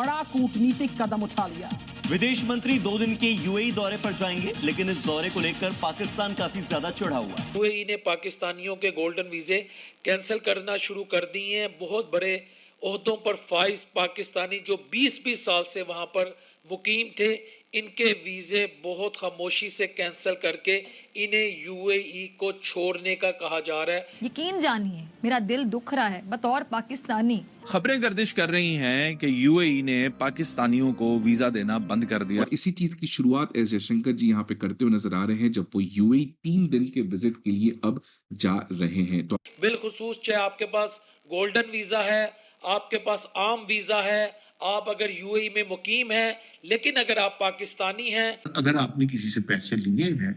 बड़ा कूटनीतिक कदम उठा लिया। विदेश मंत्री 2 दिन के यूएई दौरे पर जाएंगे, लेकिन इस दौरे को लेकर पाकिस्तान काफी ज्यादा चिढ़ा हुआ है। यूएई ने पाकिस्तानियों के गोल्डन वीजे कैंसिल करना शुरू कर दिए हैं। बहुत बड़े ओहदों पर फाइज पाकिस्तानी जो 20-20 साल से वहां पर मुकीम थे, इनके वीजे बहुत खामोशी से कैंसिल करके इन्हें यूएई को छोड़ने का कहा जा रहा है। यकीन जानिए मेरा दिल दुख रहा है बतौर पाकिस्तानी। खबरें गर्दिश कर रही हैं कि यूएई ने पाकिस्तानियों को वीजा देना बंद कर दिया। इसी चीज की शुरुआत एस जयशंकर जी यहाँ पे करते हुए नजर आ रहे हैं, जब वो यूएई 3 दिन के विजिट के लिए अब जा रहे हैं। तो बिलखुसूस चाहे आपके पास गोल्डन वीजा है, आपके पास आम वीजा है, आप अगर यूएई में मुकीम हैं, लेकिन अगर आप पाकिस्तानी हैं, अगर आपने किसी से पैसे लिए हैं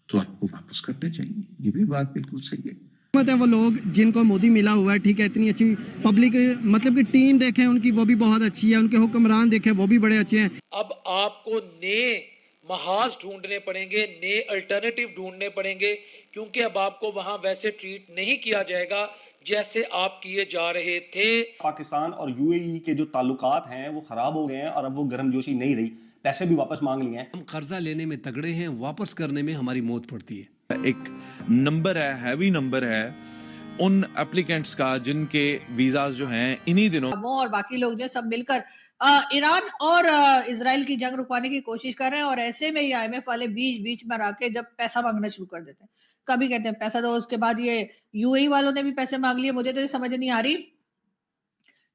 तो आपको वापस करने चाहिए। ये भी बात बिल्कुल सही है। वो लोग जिनको मोदी मिला हुआ है, ठीक है, इतनी अच्छी पब्लिक मतलब कि टीम देखें उनकी, वो भी बहुत अच्छी है, उनके हुक्मरान देखें वो भी बड़े अच्छे हैं। अब आपको नए महाज ढूंढने पड़ेंगे, नए अल्टरनेटिव ढूंढने पड़ेंगे, क्योंकि अब आपको वहां वैसे ट्रीट नहीं किया जाएगा जैसे आप किए जा रहे थे। पाकिस्तान और यूएई के जो ताल्लुकात हैं वो खराब हो गए हैं और अब वो गर्मजोशी नहीं रही, पैसे भी वापस मांग लिए हैं। हम कर्जा लेने में तगड़े हैं, वापस करने में हमारी मौत पड़ती है। एक नंबर है, हैवी नंबर है उन एप्लीकेंट्स का जिनके वीजाज जो हैं इन्हीं दिनों और बाकी लोग जो सब मिलकर ईरान और इजराइल की जंग रुकवाने की कोशिश कर रहे हैं। और ऐसे में ये आईएमएफ वाले बीच बीच में आके जब पैसा मांगना शुरू कर देते हैं, कभी कहते हैं पैसा दो, उसके बाद ये यूएई वालों ने भी पैसे मांग लिए। मुझे तो ये समझ नहीं आ रही,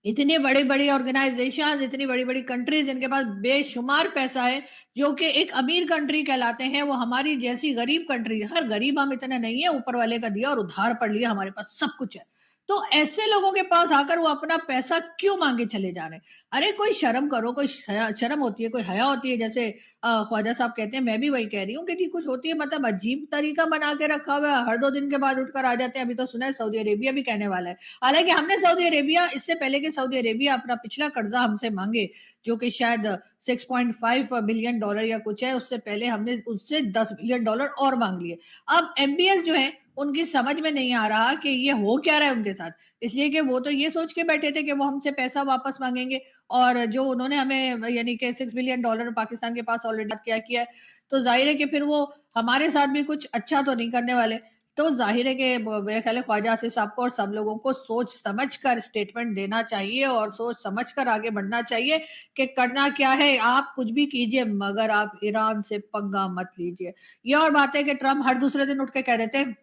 इतनी बड़ी बड़ी ऑर्गेनाइजेशन, इतनी बड़ी बड़ी कंट्रीज जिनके पास बेशुमार पैसा है, जो कि एक अमीर कंट्री कहलाते हैं, वो हमारी जैसी गरीब कंट्री, हर गरीब हम इतने नहीं है, ऊपर वाले का दिया और उधार पड़ लिया, हमारे पास सब कुछ है। तो ऐसे लोगों के पास आकर वो अपना पैसा क्यों मांगे चले जा रहे हैं? अरे कोई शर्म करो, कोई शर्म होती है, कोई हया होती है। जैसे ख्वाजा साहब कहते हैं, मैं भी वही कह रही हूँ कि जी कुछ होती है, मतलब अजीब तरीका बना के रखा हुआ है, हर 2 दिन के बाद उठकर आ जाते हैं। अभी तो सुना है सऊदी अरेबिया भी कहने वाला है, हालांकि हमने सऊदी अरेबिया, इससे पहले कि सऊदी अरेबिया अपना पिछला कर्जा हमसे मांगे जो कि शायद $6.5 बिलियन या कुछ है, उससे पहले हमने उससे $10 बिलियन और मांग लिए। अब एमबीएस जो है उनकी समझ में नहीं आ रहा कि ये हो क्या रहा है उनके साथ, इसलिए कि वो तो ये सोच के बैठे थे कि वो हमसे पैसा वापस मांगेंगे, और जो उन्होंने हमें यानी कि $6 बिलियन पाकिस्तान के पास ऑलरेडी किया है, तो जाहिर है कि फिर वो हमारे साथ भी कुछ अच्छा तो नहीं करने वाले। तो जाहिर है कि मेरे ख्याल है ख्वाजा आसिफ साहब को और सब लोगों को सोच समझ कर स्टेटमेंट देना चाहिए और सोच समझ कर आगे बढ़ना चाहिए कि करना क्या है। आप कुछ भी कीजिए मगर आप ईरान से पंगा मत लीजिए। ये और बात है कि ट्रम्प हर दूसरे दिन उठ के कह देते हैं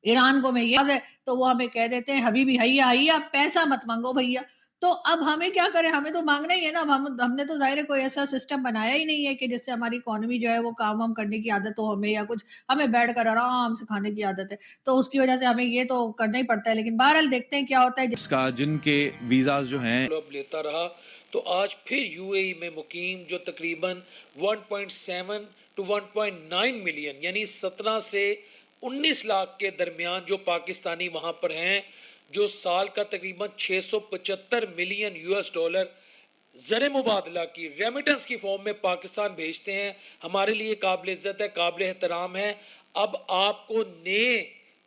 ईरान को मैं याद है, तो वो हमें कह देते हैं हबीबी हैया हैया, पैसा मत मांगो भैया। तो अब हमें क्या करें, हमें तो मांगना ही है ना। हमने तो जाहिर है कोई ऐसा सिस्टम बनाया ही नहीं है कि जिससे हमारी इकोनॉमी जो है वो काम वाम करने की आदत हो हमें, या कुछ हमें बैठ कर आराम से खाने की आदत है, तो उसकी वजह से हमें ये तो करना ही पड़ता है। लेकिन बहरहाल देखते हैं क्या होता है। जिसका जिनके वीजाज जो हैं लेता रहा, तो आज फिर यूएई में मुकीम जो तकरीबन 1.7 to 1.9 मिलियन यानी 17 से 19 लाख के दरमियान जो पाकिस्तानी वहाँ पर हैं, जो साल का तकरीबन $675 मिलियन ज़र मुबादला की रेमिटेंस की फॉर्म में पाकिस्तान भेजते हैं, हमारे लिए काबिल इज़्ज़त है, काबिल एहतराम है। अब आपको नए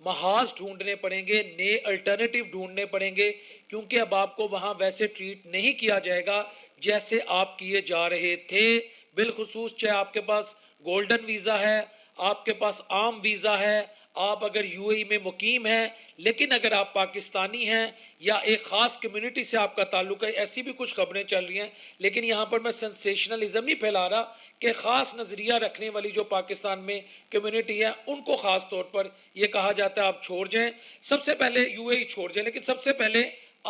महाज ढूंढने पड़ेंगे, नए अल्टरनेटिव ढूंढने पड़ेंगे, क्योंकि अब आपको वहाँ वैसे ट्रीट नहीं किया जाएगा जैसे आप किए जा रहे थे। बिलखुसूस चाहे आपके पास गोल्डन वीज़ा है, आपके पास आम वीज़ा है, आप अगर यूएई में मुकीम हैं, लेकिन अगर आप पाकिस्तानी हैं या एक ख़ास कम्युनिटी से आपका ताल्लुक़ है, ऐसी भी कुछ खबरें चल रही हैं। लेकिन यहाँ पर मैं सेंसेशनलिज्म नहीं फैला रहा कि ख़ास नज़रिया रखने वाली जो पाकिस्तान में कम्युनिटी है उनको ख़ास तौर पर यह कहा जाता है आप छोड़ जाएं, सबसे पहले यूएई छोड़ जाएं। लेकिन सबसे पहले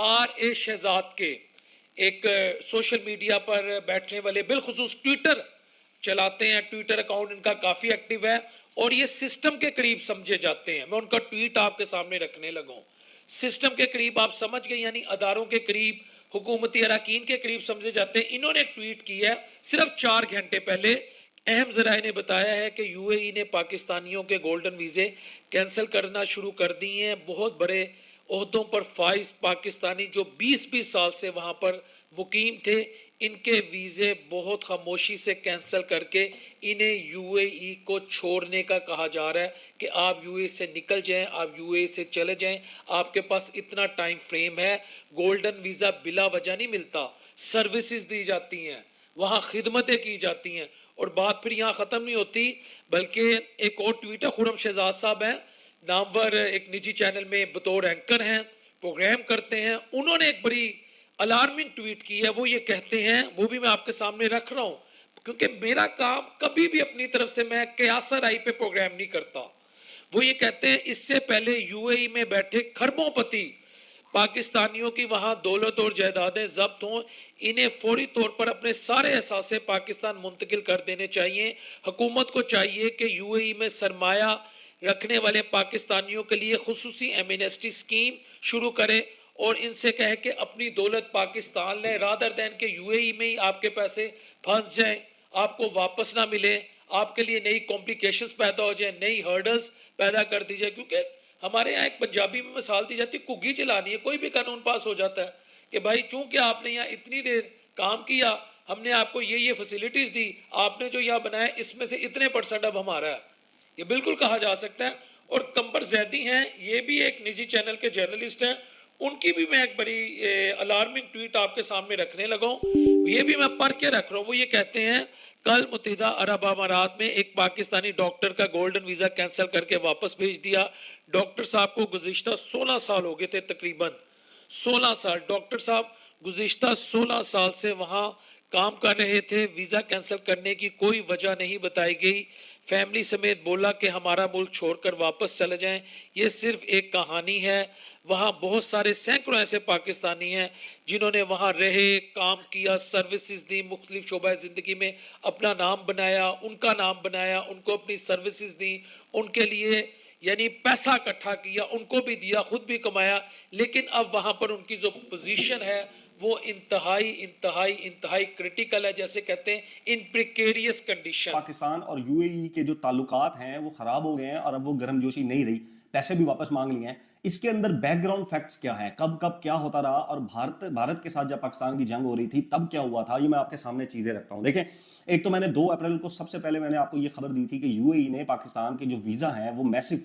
RA शहजाद के एक सोशल मीडिया पर बैठने वाले, बिलखुसूस ट्विटर चलाते हैं, ट्विटर अकाउंट इनका काफ़ी एक्टिव है और ये सिस्टम के करीब समझे जाते हैं। मैं उनका ट्वीट आपके सामने रखने लगा हूँ। सिस्टम के करीब आप समझ गए, यानी अदारों के करीब, हुकूमती अरकान के करीब समझे जाते हैं। इन्होंने एक ट्वीट किया है सिर्फ 4 घंटे पहले। अहम ज़राए ने बताया है कि यूएई ने पाकिस्तानियों के गोल्डन वीज़े कैंसिल करना शुरू कर दिए हैं। बहुत बड़े عہدوں پر فائز پاکستانی جو 20-20 سال سے وہاں پر مقیم تھے، ان کے ویزے بہت خاموشی سے کینسل کر کے انہیں یو اے ای کو چھوڑنے کا کہا جا رہا ہے کہ آپ یو اے سے نکل جائیں، آپ یو اے سے چلے جائیں، آپ کے پاس اتنا ٹائم فریم ہے۔ گولڈن ویزا بلا وجہ نہیں ملتا، سروسز دی جاتی ہیں، وہاں خدمتیں کی جاتی ہیں، اور بات پھر یہاں ختم نہیں ہوتی، بلکہ ایک اور ٹویٹ ہے، خرم شہزاد صاحب ہیں، نامور ایک نجی چینل میں بطور اینکر ہیں، پروگرام کرتے ہیں، انہوں نے ایک بڑی الارمنگ ٹویٹ کی ہے۔ وہ یہ کہتے ہیں، وہ بھی میں آپ کے سامنے رکھ رہا ہوں، کیونکہ میرا کام کبھی بھی اپنی طرف سے میں قیاس رائی پہ پروگرام نہیں کرتا۔ وہ یہ کہتے ہیں اس سے پہلے یو اے ای میں بیٹھے کھربوں پتی پاکستانیوں کی وہاں دولت اور جائیدادیں ضبط ہوں، انہیں فوری طور پر اپنے سارے اثاثے پاکستان منتقل کر دینے چاہیے۔ حکومت کو چاہیے کہ یو اے ای میں سرمایہ رکھنے والے پاکستانیوں کے لیے خصوصی ایمنیسٹی اسکیم شروع کرے اور ان سے کہے کہ اپنی دولت پاکستان لیں، رادر دین کہ یو اے ای میں ہی آپ کے پیسے پھنس جائیں، آپ کو واپس نہ ملے، آپ کے لیے نئی کمپلیکیشنز پیدا ہو جائیں، نئی ہرڈلز پیدا کر دی جائے۔ کیونکہ ہمارے یہاں ایک پنجابی میں مثال دی جاتی ہے، کگی چلانی ہے، کوئی بھی قانون پاس ہو جاتا ہے کہ بھائی چونکہ آپ نے یہاں اتنی دیر کام کیا، ہم نے آپ کو یہ فیسیلیٹیز دی، آپ نے جو یہاں بنایا اس میں سے اتنے % اب ہمارا ہے، یہ بالکل کہا جا سکتا ہے۔ اور قمبر زیدی ہیں، یہ بھی ایک نجی چینل کے جرنلسٹ ہیں، ان کی بھی میں ایک بڑی الارمنگ ٹویٹ آپ کے سامنے رکھنے لگا ہوں، یہ بھی میں پڑھ کے رکھ رہا ہوں۔ وہ یہ کہتے ہیں، کل متحدہ عرب امارات میں ایک پاکستانی ڈاکٹر کا گولڈن ویزا کینسل کر کے واپس بھیج دیا۔ ڈاکٹر صاحب کو گزشتہ 16 سال ہو گئے تھے، تقریباً 16 سال ڈاکٹر صاحب گزشتہ 16 سال سے وہاں کام کر رہے تھے۔ ویزا کینسل کرنے کی کوئی وجہ نہیں بتائی گئی، فیملی سمیت بولا کہ ہمارا ملک چھوڑ کر واپس چلے جائیں، یہ صرف ایک کہانی ہے۔ وہاں بہت سارے سینکڑوں ایسے پاکستانی ہیں جنہوں نے وہاں رہے، کام کیا، سروسز دی، مختلف شعبہ زندگی میں اپنا نام بنایا، ان کا نام بنایا، ان کو اپنی سروسز دی، ان کے لیے یعنی پیسہ اکٹھا کیا، ان کو بھی دیا، خود بھی کمایا، لیکن اب وہاں پر ان کی جو پوزیشن ہے وہ انتہائی کرٹیکل ہے، جیسے کہتے ہیں ان پریکیریس کنڈیشن۔ پاکستان اور یو اے ای کے جو تعلقات ہیں وہ خراب ہو گئے ہیں اور اب وہ گرم جوشی نہیں رہی، پیسے بھی واپس مانگ لیے ہیں۔ اس کے اندر بیک گراؤنڈ فیکٹس کیا ہے، کب کیا ہوتا رہا، اور بھارت کے ساتھ جب پاکستان کی جنگ ہو رہی تھی تب کیا ہوا تھا، یہ میں آپ کے سامنے چیزیں رکھتا ہوں۔ دیکھیں، ایک تو میں نے 2 اپریل کو سب سے پہلے میں نے آپ کو یہ خبر دی تھی کہ یو اے ای نے پاکستان کے جو ویزا ہیں وہ میسو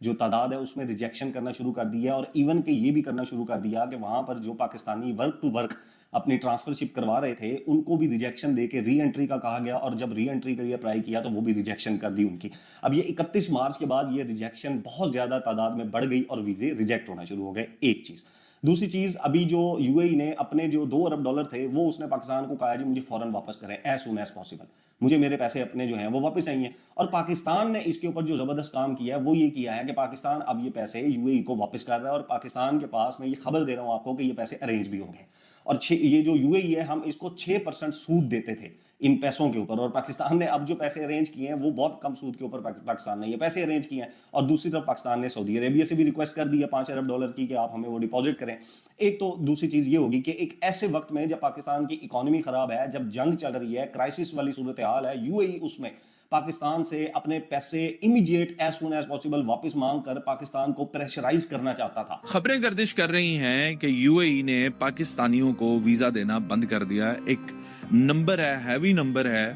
جو تعداد ہے اس میں ریجیکشن کرنا شروع کر دیا، اور ایون کہ یہ بھی کرنا شروع کر دیا کہ وہاں پر جو پاکستانی ورک ٹو ورک اپنی ٹرانسفرشپ کروا رہے تھے ان کو بھی ریجیکشن دے کے ری انٹری کا کہا گیا، اور جب ری انٹری کے لیے اپلائی کیا تو وہ بھی ریجیکشن کر دی ان کی۔ اب یہ 31 مارچ کے بعد یہ ریجیکشن بہت زیادہ تعداد میں بڑھ گئی اور ویزے ریجیکٹ ہونا شروع ہو گئے، ایک چیز۔ دوسری چیز، ابھی جو یو اے ای نے اپنے جو $2 ارب تھے وہ اس نے پاکستان کو کہا جی مجھے فوراً واپس کریں ایز سون ایز پاسبل، مجھے میرے پیسے اپنے جو ہیں وہ واپس آئیں ہیں۔ اور پاکستان نے اس کے اوپر جو زبردست کام کیا ہے وہ یہ کیا ہے کہ پاکستان اب یہ پیسے یو اے ای کو واپس کر رہا ہے، اور پاکستان کے پاس میں یہ خبر دے رہا ہوں آپ کو کہ یہ پیسے ارینج بھی ہو گئے، اور یہ جو یو اے ای ہے ہم اس کو 6% سود دیتے تھے ان پیسوں کے اوپر، اور پاکستان نے اب جو پیسے ارینج کیے ہیں وہ بہت کم سود کے اوپر پاکستان نے یہ پیسے ارینج کیے ہیں۔ اور دوسری طرف پاکستان نے سعودی عربیہ سے بھی ریکویسٹ کر دی ہے $5 ارب کی کہ آپ ہمیں وہ ڈپازٹ کریں۔ ایک تو دوسری چیز یہ ہوگی کہ ایک ایسے وقت میں جب پاکستان کی اکانومی خراب ہے، جب جنگ چل رہی ہے، کرائسس والی صورتحال ہے، یو اے ای اس میں پاکستان سے اپنے پیسے immediate as soon as possible واپس مانگ کر پاکستان کو پریشرائز کرنا چاہتا تھا۔ خبریں گردش کر رہی ہیں کہ یو اے ای نے پاکستانیوں کو ویزا دینا بند کر دیا۔ ایک نمبر ہے، ہیوی نمبر ہے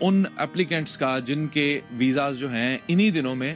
ان اپلیکینٹس کا جن کے ویزاز جو ہیں انہی دنوں میں